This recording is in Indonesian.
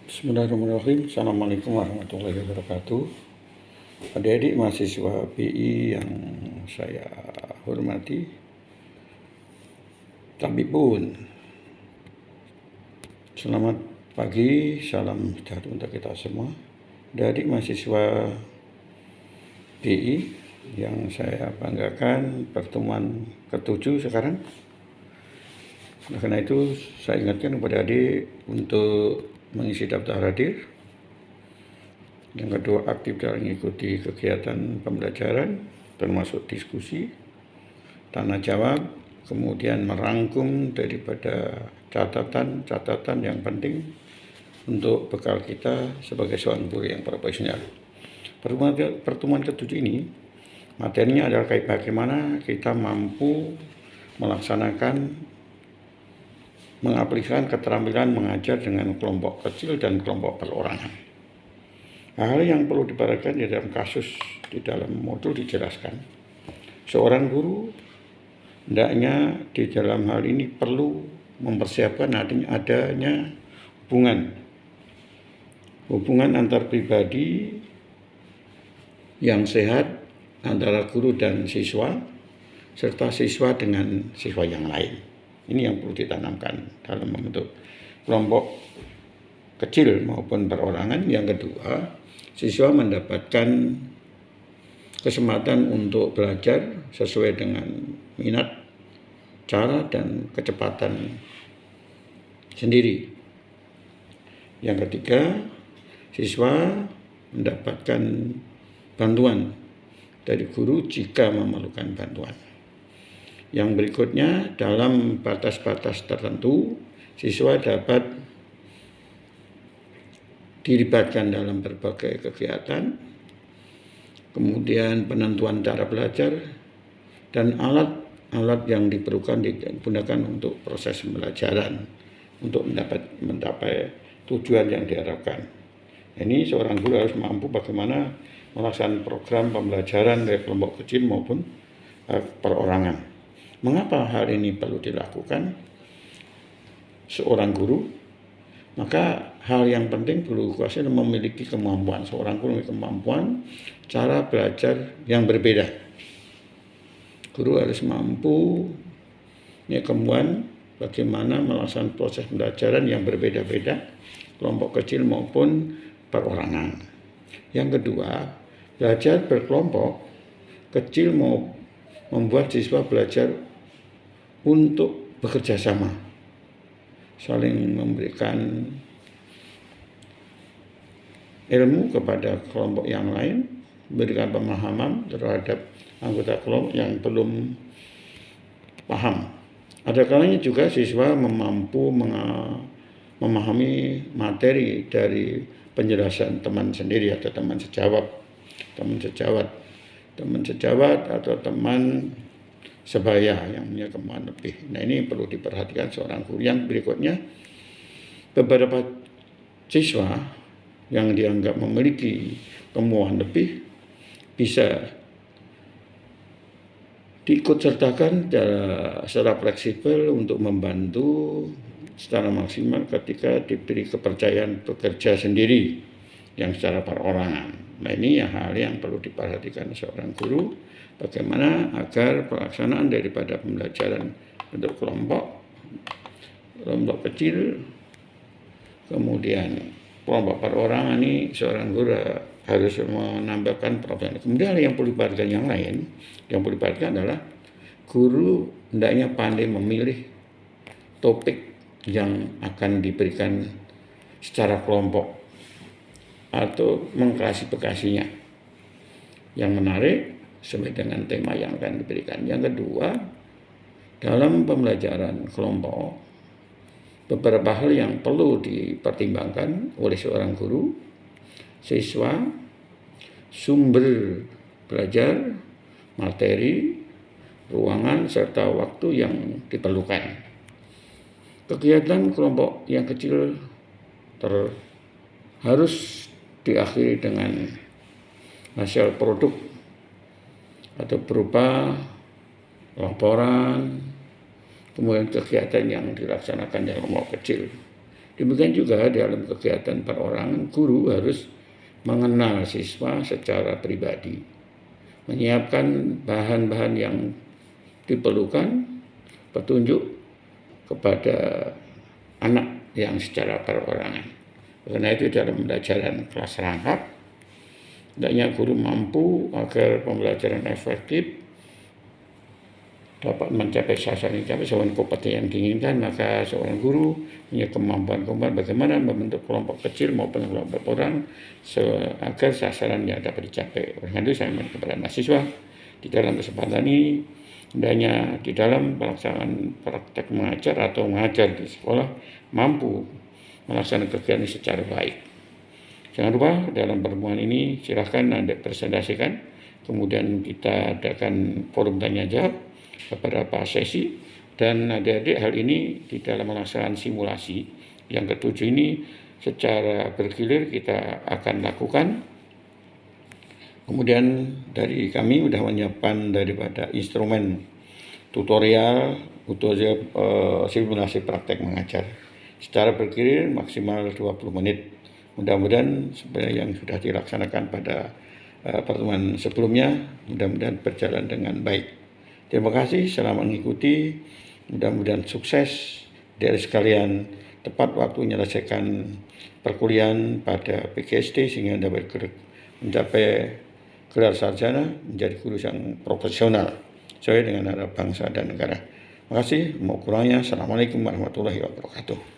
Bismillahirrahmanirrahim. Assalamualaikum warahmatullahi wabarakatuh. Adik-adik mahasiswa PI yang saya hormati, Tabibun. Selamat pagi, salam sejahtera untuk kita semua. Adik-adik mahasiswa PI yang saya banggakan, pertemuan ke-7 sekarang. Oleh karena itu, saya ingatkan kepada adik untuk mengisi daftar hadir. Yang kedua, aktif dalam mengikuti kegiatan pembelajaran, termasuk diskusi, tanya jawab, kemudian merangkum daripada catatan-catatan yang penting untuk bekal kita sebagai seorang guru yang profesional. Pertemuan ke-7 ini, materinya adalah bagaimana kita mampu melaksanakan mengaplikasikan keterampilan mengajar dengan kelompok kecil dan kelompok perorangan. Hal yang perlu diperhatikan di dalam kasus di dalam modul dijelaskan. Seorang guru hendaknya di dalam hal ini perlu mempersiapkan adanya hubungan antar pribadi yang sehat antara guru dan siswa, serta siswa dengan siswa yang lain. Ini yang perlu ditanamkan dalam membentuk kelompok kecil maupun perorangan. Yang kedua, siswa mendapatkan kesempatan untuk belajar sesuai dengan minat, cara, dan kecepatan sendiri. Yang ketiga, siswa mendapatkan bantuan dari guru jika memerlukan bantuan. Yang berikutnya, dalam batas-batas tertentu, siswa dapat dilibatkan dalam berbagai kegiatan, kemudian penentuan cara belajar, dan alat-alat yang diperlukan digunakan untuk proses pembelajaran untuk mencapai tujuan yang diharapkan. Ini seorang guru harus mampu bagaimana melaksanakan program pembelajaran dari kelompok kecil maupun perorangan. Mengapa hal ini perlu dilakukan seorang guru? Maka hal yang penting perlu kuasai memiliki kemampuan. Seorang guru memiliki kemampuan cara belajar yang berbeda. Guru harus mampu kemampuan bagaimana melaksanakan proses pembelajaran yang berbeda-beda, kelompok kecil maupun perorangan. Yang kedua, belajar berkelompok kecil mau membuat siswa belajar untuk bekerja sama, saling memberikan ilmu kepada kelompok yang lain, memberikan pemahaman terhadap anggota kelompok yang belum paham. Ada kalanya juga siswa mampu memahami materi dari penjelasan teman sendiri atau teman sejawat atau teman sebaya yang punya kemampuan lebih. Nah, ini perlu diperhatikan seorang guru. Yang berikutnya, beberapa siswa yang dianggap memiliki kemampuan lebih bisa diikutsertakan secara fleksibel untuk membantu secara maksimal ketika diberi kepercayaan bekerja sendiri yang secara perorangan. Nah, ini hal yang perlu diperhatikan seorang guru, bagaimana agar pelaksanaan daripada pembelajaran untuk kelompok kecil, kemudian kelompok perorangan ini seorang guru harus menambahkan profil. Kemudian yang perlu diperhatikan yang lain, yang perlu diperhatikan adalah guru hendaknya pandai memilih topik yang akan diberikan secara kelompok atau mengklasifikasinya yang menarik sesuai dengan tema yang akan diberikan. Yang kedua, dalam pembelajaran kelompok, beberapa hal yang perlu dipertimbangkan oleh seorang guru, siswa, sumber belajar, materi, ruangan, serta waktu yang diperlukan. Kegiatan kelompok yang kecil harus diakhiri dengan hasil produk atau berupa laporan, kemudian kegiatan yang dilaksanakan dalam kelompok kecil. Demikian juga dalam kegiatan perorangan, guru harus mengenal siswa secara pribadi, menyiapkan bahan-bahan yang diperlukan, petunjuk kepada anak yang secara perorangan. Karena itu dalam pembelajaran kelas rangkap, hendaknya guru mampu agar pembelajaran efektif dapat mencapai sasaran sesuai kompetensi yang diinginkan, maka seorang guru punya kemampuan bagaimana membentuk kelompok kecil maupun kelompok orang agar sasarannya dapat dicapai. Oleh karena itu saya mohon kepada mahasiswa di dalam kesempatan ini, hendaknya di dalam pelaksanaan praktek mengajar atau mengajar di sekolah mampu melaksanakan kegiatan ini secara baik. Jangan lupa dalam pertemuan ini silahkan Anda presentasikan, kemudian kita adakan forum tanya jawab beberapa sesi, dan adik-adik hal ini di dalam melaksanakan simulasi yang ketujuh ini secara bergilir kita akan lakukan. Kemudian dari kami sudah menyiapkan daripada instrumen tutorial untuk simulasi praktek mengajar secara bergilir maksimal 20 menit. Mudah-mudahan sebenarnya yang sudah dilaksanakan pada pertemuan sebelumnya mudah-mudahan berjalan dengan baik. Terima kasih selamat mengikuti, mudah-mudahan sukses dari sekalian, tepat waktu menyelesaikan perkuliahan pada PGSD sehingga dapat mencapai gelar sarjana menjadi guru yang profesional sesuai dengan harapan bangsa dan negara. Terima kasih, mau kurangnya. Assalamualaikum warahmatullahi wabarakatuh.